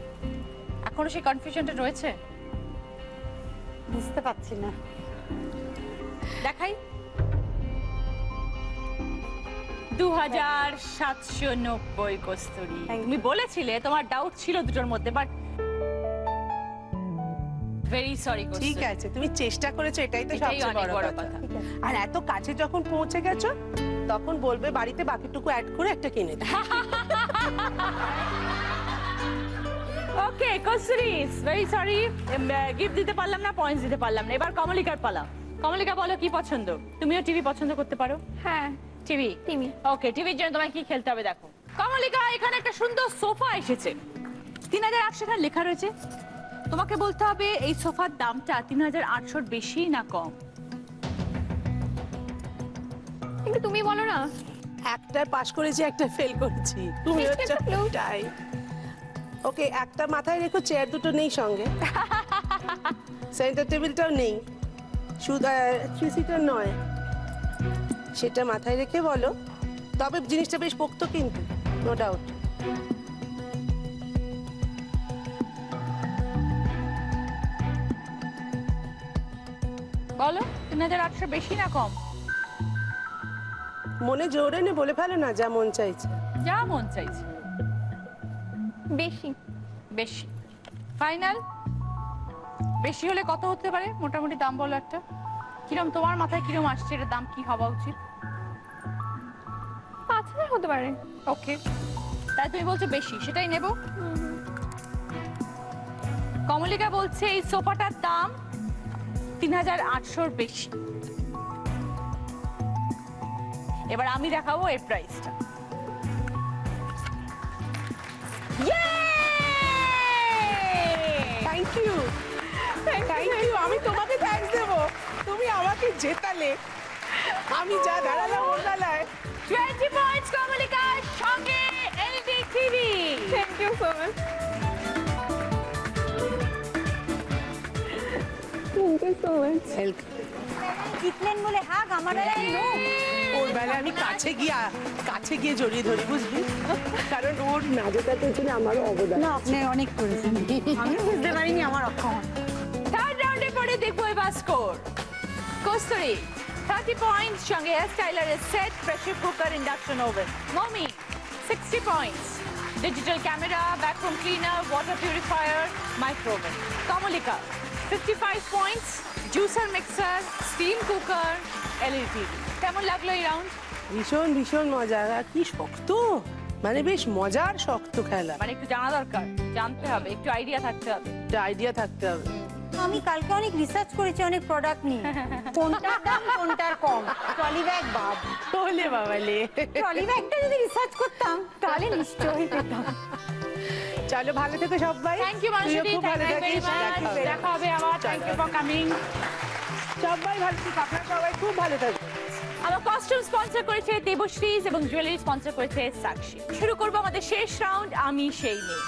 এখনো সেই কনফিউশনটা রয়েছে? বুঝতে পারছি না। দেখাই। 2790 কস্তুরী। Thank you. তুমি বলেছিলে তোমার ডাউট ছিল দুটোর মধ্যে, বাট ভেরি সরি কস্তুরী। ঠিক আছে, তুমি চেষ্টা করেছো, এটাই তো এটাই সবচেয়ে অনেক বড় কথা। আর এত কাছে যখন পৌঁছে গেছো তখন বলবে বাড়িতে বাকিটুকু অ্যাড করে একটা কিনে দিই। ওকে কস্তুরী, ভেরি সরি, গিফট দিতে পারলাম না, পয়েন্টস দিতে পারলাম না। এবার কমলিকার পালা। কমলিকা বলো কি পছন্দ? তুমিও টিভি পছন্দ করতে পারো। হ্যাঁ, টিভি টিভি। ওকে, টিভির জন্য তোমায় কি খেলতে হবে দেখো। কমলিকা, এখানে একটা সুন্দর সোফা এসেছে, 3800 এখানে লেখা রয়েছে। তোমাকে বলতে হবে এই সোফার দামটা 3800 বেশি না কম। কিন্তু তুমি বলো না। একটা পাস করেছি, একটা ফেল করেছি, তুমি হচ্ছে তাই। ওকে, একটা মাথায় রেখো, চেয়ার দুটো নেই সঙ্গে, সেন্টার টেবিলটাও নেই, শুধু 3 সিটার নয়, সেটা মাথায় রেখে বলো। তবে জিনিসটা বেশ পোক্ত কিন্তু, নো ডাউট। বলো 3800 বেশি না কম? মনে জোর এনে বলে ফেলো না, যা মন চাইছে। যা মন চাইছে। বেশি। বেশি ফাইনাল? বেশি হলে কত হতে পারে মোটামুটি দাম বলো একটা। কিরম তোমার মাথায় কিরম আসছে, এর দাম কি হওয়া উচিত? 5000 হতে পারে। ওকে, তাই তুমি বলছো বেশি, সেটাই নেব। কমলিকা বলছে এই সোফাটার দাম 3800 বেশি। এবার আমি দেখাবো এর প্রাইসটা। Thank you, thank you. আমি তোমাকে থ্যাঙ্কস দেবো, তুমি আমাকে জেতালে। আমি যা দাঁড়ালাম ওর বেলায়। 20 পয়েন্টস কমলিকার সঙ্গে LED TV. Thank you so much. Thank you so much. জিতলেন বলে হাগ, আমার বেলায় নো। ওর বেলায় আমি কাছে গিয়ে জড়িয়ে ধরি, বুঝলি, কারণ ওর না জেতাতে জন্য আমারও অবদান। না, আপনি অনেক করেছেন, আমি বুঝতে পারিনি আমার অক্ষম। থার্ড রাউন্ডে পরে দেখবো এবার স্কোর। কস্তুরী 30 পয়েন্টস, সঙ্গে হেয়ার স্টাইলারের set, pressure cooker, induction oven. Moumi 60 points, digital camera, vacuum cleaner, water purifier, micro oven. Komolika 55 points, juicer, mixer, steam cooker, LED TV. কেমন লাগলো এই রাউন্ড? ভীষণ ভীষণ মজা, আর কি শক্ত, মানে বেশ মজার শক্ত খেলা। মানে একটু জানা দরকার, জানতে হবে, একটু আইডিয়া থাকতে হবে। একটা আইডিয়া থাকতে হবে। আমি কালকে অনেক রিসার্চ করেছি অনেক প্রোডাক্ট নিয়ে, কোনটার দাম কোনটার কম। ট্রলি ব্যাগ বাদ, ওলে বাবালে। ট্রলি ব্যাগটা যদি রিসার্চ করতাম তাহলে নিশ্চয়ই পেতাম। চলো, ভালো থেকো সবাই। থ্যাংক ইউ তুইও মানুষটি, খুব ভালো থাকিস। দেখা হবে আবার। Thank you for coming. সবাই ভালো থাকিস, আপনারা সবাই খুব ভালো থাকবেন। আমার কস্টিউম স্পন্সর করেছে দেবশ্রীজ এবং জুয়েলারি স্পন্সর করেছে সাক্ষী। শুরু করবো আমাদের শেষ রাউন্ড, আমি সেই মেয়ে।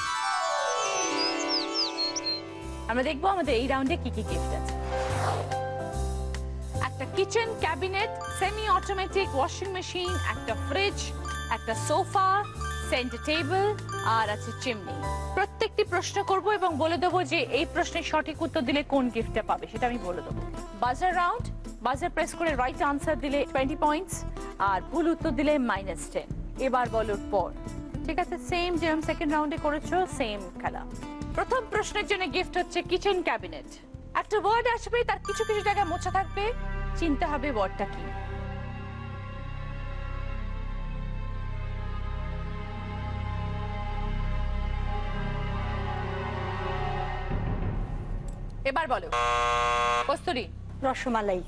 আমরা দেখবো আমাদের এই রাউন্ডে কি কি গিফট আছে। একটা kitchen cabinet, semi automatic washing machine, একটা ফ্রিজ, একটা সোফা, সেন্টার টেবিল, আর আছে চিমনি। প্রত্যেকটি প্রশ্ন করব এবং বলে দেবো যে এই প্রশ্নের সঠিক উত্তর দিলে কোন গিফটটা পাবে, সেটা আমি বলে দেবো। বাজার রাউন্ড, বাজার প্রেস করে রাইট আনসার দিলে 20 পয়েন্টস, আর ভুল উত্তর দিলে -10। এবার বলোর পর, ঠিক আছে, সেম যেরকম সেকেন্ড রাউন্ডে করেছো সেম খেলা। প্রথম প্রশ্নের জন্য গিফট হচ্ছে কিচেন ক্যাবিনেট। একটা ওয়ার্ড আসবে, তার কিছু কিছু জায়গায় মোছা থাকবে, চিনতে হবে ওয়ার্ডটা কি। এবার বলো Kasturi. Rasmalai.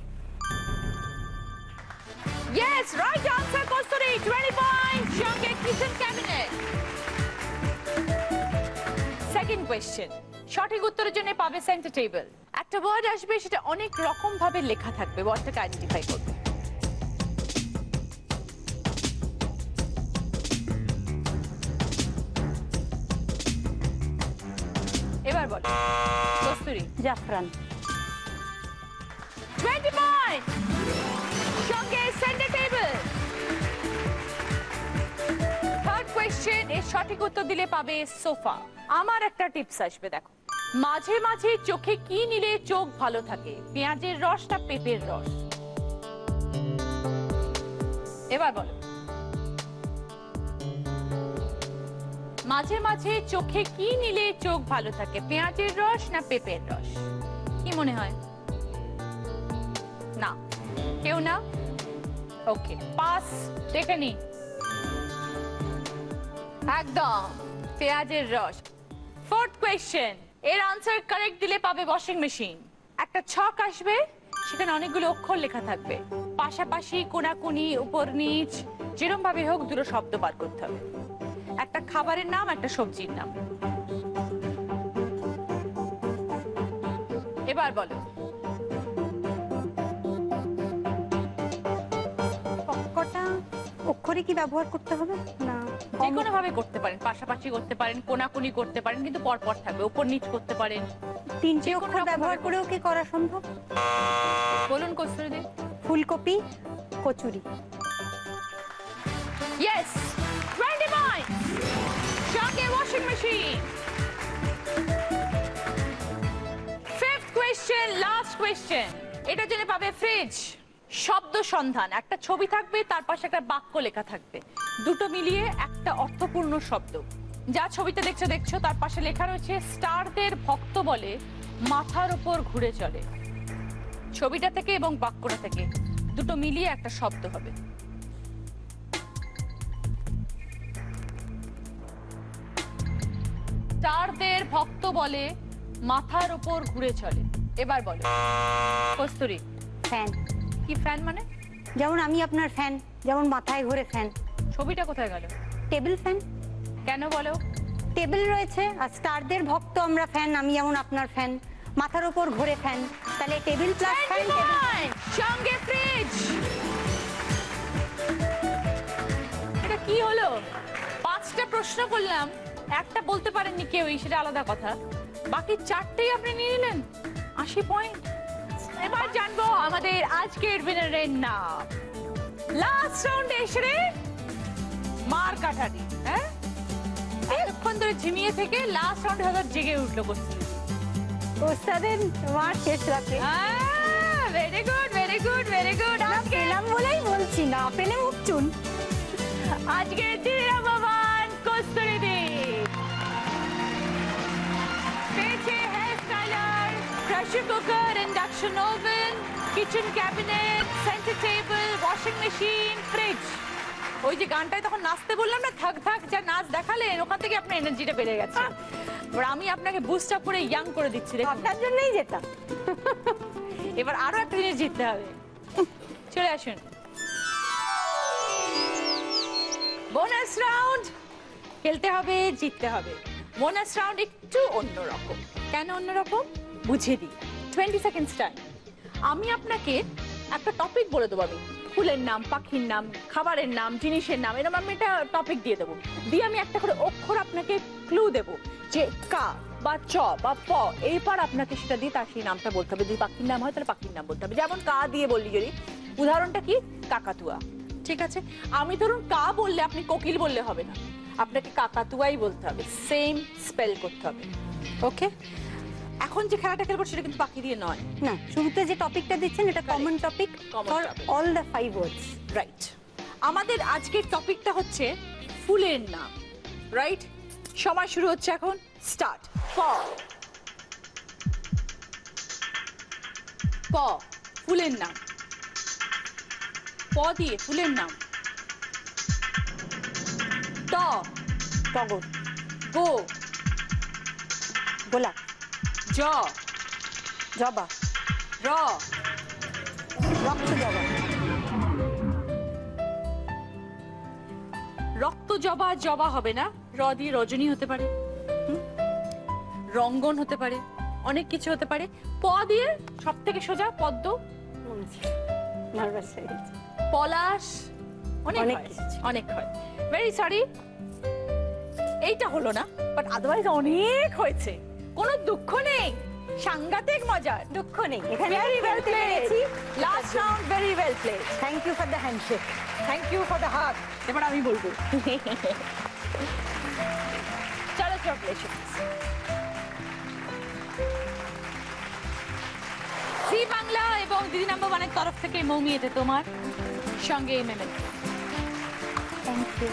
Yes, right answer, Kosturi. 20 points. সঙ্গে কিচেন ক্যাবিনেট। সেকেন্ড কোয়েশ্চেন, সঠিক উত্তরের জন্য পাবে সেন্টার টেবিল। একটা ওয়ার্ড আসবে, সেটা অনেক রকম ভাবে লেখা থাকবে, ওয়ার্ডটাকে আইডেন্টিফাই করবে। এবার বলো কস্তুরী। জাফরান। 20 পয়েন্ট, সঙ্গে সেন্টার টেবিল। থার্ড কোয়েশ্চেন, এর সঠিক উত্তর দিলে পাবে সোফা। আমার একটা টিপস আসবে, দেখো, মাঝে মাঝে চোখে কি নিলে চোখ ভালো থাকে, পেঁয়াজের রস না পেঁপের রস? এবার বলো, মাঝে মাঝে চোখে কি নিলে চোখ ভালো থাকে, পেঁয়াজের রস না পেঁপের রস? কি মনে হয়? না, কেউ না? ওকে, পাস। দেখে নি, একদম পেঁয়াজের রস। ফোর্থ কোয়েশ্চেন, এর আনসার কারেক্ট দিলে পাবে ওয়াশিং মেশিন। একটা ছক আসবে, সেখানে অনেকগুলো অক্ষর লেখা থাকবে, পাশাপাশি কোনাকুনি উপর নিচ যেরকম ভাবে হোক দুটো শব্দ বার করতে হবে। একটা খাবারের নাম, একটা সবজির নাম। এবার বলো। সবকটা অক্ষরে কি ব্যবহার করতে হবে না যে কোনো ভাবে করতে পারেন, পাশাপাশি করতে পারেন, কোনাকুনি করতে পারেন, কিন্তু পরপর থাকবে, উপর নিচ করতে পারেন। 3টে যে কোনো অক্ষর রকম ব্যবহার ভাবে করেও কি করা সম্ভব? বলুন কস্তুরীদি। ফুলকপি, কচুরি। Yes, 20 points. সঙ্গে washing machine. Fifth question, last question. এটা জেনে পাবে ফ্রিজ। শব্দ সন্ধান, একটা ছবি থাকবে, তার পাশে একটা বাক্য লেখা থাকবে, দুটো মিলিয়ে একটা অর্থপূর্ণ শব্দ। যা ছবিতে দেখছো তার পাশে লেখা রয়েছে স্টারদের ভক্ত বলে মাথার উপর ঘুরে চলে। ছবিটা থেকে এবং বাক্যটা থেকে দুটো মিলিয়ে একটা শব্দ হবে। স্টারদের ভক্ত বলে মাথার উপর ঘুরে চলে। এবার বলো কস্তুরী। ফ্যান। কি ফ্যান মানে? যেমন আমি আপনার ফ্যান, যেমন মাথায় ঘুরে ফ্যান। ছবিটা কোথায় গেল? Table fan. কেন বলো? টেবিল রয়েছে আর স্টারদের ভক্ত আমরা ফ্যান, আমি যেমন আপনার ফ্যান, মাথার উপর ঘুরে ফ্যান, তাহলে টেবিল প্লাস ফ্যান। সঙ্গে ফ্রিজ। এটা কি হলো? 5টা প্রশ্ন করলাম, একটা বলতে পারেননি কেউই, সেটা আলাদা কথা। বাকি 4টেই আপনি নিয়ে নিলেন, 80 পয়েন্ট। এবার জানবো আমাদের আজকের উইনারের নাম। লাস্ট রাউন্ডে এসে মার কাটারি, হ্যাঁ এতক্ষণ ধরে ঝিমিয়ে থেকে লাস্ট রাউন্ডে হয়তো জেগে উঠলো করছিল। ওস্তাদের মার শেষ রাতে very good, very good, very good. পেলাম বলেই বলছি, না পেলে মুখ চুন। আজকে দিদিরা ভগবান কস্তুরীদি পেয়েছে hair styler, pressure cooker, induction oven, kitchen cabinet, centre table, washing machine, fridge. ওই যে গানটায় তখন নাচতে বললাম না, থাক থাক, যা নাচ দেখালেন ওখান থেকে আপনার এনার্জিটা বেড়ে গেছে। এবার আমি আপনাকে বুস্ট আপ করে ইয়াং করে দিচ্ছি, আপনার জন্যই যেতাম। এবার আরো একটা জিনিস জিততে হবে। চলে আসুন, বোনাস রাউন্ড খেলতে হবে, জিততে হবে। বোনাস রাউন্ড একটু অন্যরকম। কেন অন্যরকম বুঝিয়ে দিই। 20 সেকেন্ডস টাইম। আমি আপনাকে একটা টপিক বলে দেবো, আমি ফুলের নাম, পাখির নাম, খাবারের নাম, জিনিসের নাম, এরকম আমি একটা টপিক দিয়ে দেবো। দিয়ে আমি একটা করে অক্ষর আপনাকে ক্লু দেবো যে কা বা চ বা প, এরপর আপনাকে সেটা দিয়ে তার সেই নামটা বলতে হবে। যদি পাখির নাম হয় তাহলে পাখির নাম বলতে হবে। যেমন কা দিয়ে বললি, যদি উদাহরণটা কি, কাকাতুয়া, ঠিক আছে? আমি ধরুন কা বললে আপনি কোকিল বললে হবে না, আপনাকে কাকাতুয়াই বলতে হবে, সেম স্পেল করতে হবে। ওকে? এখন যে খেলাটা খেলবো সেটা কিন্তু পাখি দিয়ে নয়। না, শুরুতে যে টপিকটা দিচ্ছেন এটা common topic for all the 5 words. Right. আমাদের আজকের টপিকটা হচ্ছে ফুলের নাম, রাইট? সময় শুরু হচ্ছে এখন, স্টার্ট। প, প ফুলের নাম, প দিয়ে ফুলের নাম। ট, টগর। গো, গোলাপ। জ, জবা। র, রক্ত জবা। রক্ত জবা, জবা হবে না, র দিয়ে রজনী হতে পারে, রঙ্গন হতে পারে, অনেক কিছু হতে পারে। প দিয়ে সব থেকে সোজা পদ্ম, নার্ভাস হয়ে গেছি। পলাশ, অনেক অনেক হয়, কিছু। অনেক হয়। ভেরি সরি, এইটা হলো না, বাট আদারওয়াইজ অনেক হয়েছে, কোনো দুঃখ নেই, সাংঘাতিক মজার। দুঃখ নেই, এখানে very well played. Last round very well played. Thank you for the handshake. Thank you for the hug. এবার আমি বলবো। চলো চকলেশনস। জি বাংলা এবং দিদি নাম্বার 1-এর তরফ থেকে মৌমি, এতে তোমার সঙ্গে মেমেন্টো। Thank you.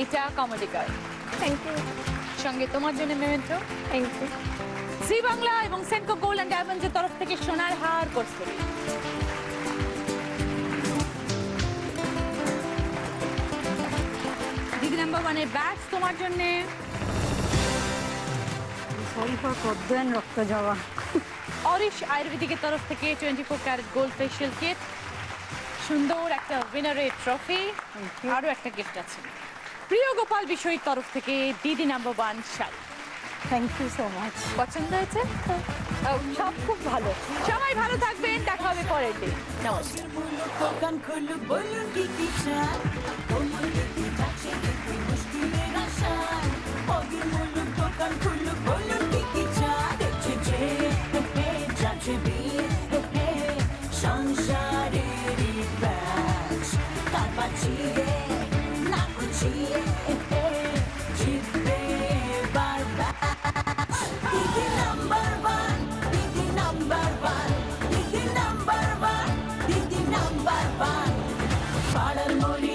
এটা কমেডি গার্ল, থ্যাংক ইউ। সঙ্গে তোমার জন্য memento. Thank you. Zee Bangla এবং সেনকো গোল্ড এন্ড ডায়মন্ডস এর তরফ থেকে সোনার হার করছে। দিদি নাম্বার 1-এর ব্যাচ তোমার জন্য। সরি ফর পদ্ম অ্যান্ড রক্ত জবা। অরিশ আয়ুর্বেদিকের তরফ থেকে 24 ক্যারেট গোল্ড ফেশিয়াল কিট, সুন্দর একটা উইনারের ট্রফি, আরো একটা গিফট আছে প্রিয় গোপাল বিষয়ীর তরফ থেকে দিদি number 1 sari. Thank you so much. পছন্দ হয়েছে? সব খুব ভালো। সবাই ভালো থাকবেন, দেখা হবে পরের দিন। নমস্কার। দোকান খুলু বলুন কি কি চাই, কোমল দিদি যাচ্ছে দেখতে মুশকিলের আশায়। অগির মুলুক দোকান খুলু বলুন কি কি চাই, দেখছে যে যাচ্ছে বিয়ে সংসারেরই ব্যাস। তার বাঁচিয়ে না গুছিয়ে জিতবে এবার ব্যাস। দিদি নাম্বার 1, দিদি নাম্বার 1, দিদি নাম্বার 1, দিদি নাম্বার 1। পাড়ার মরি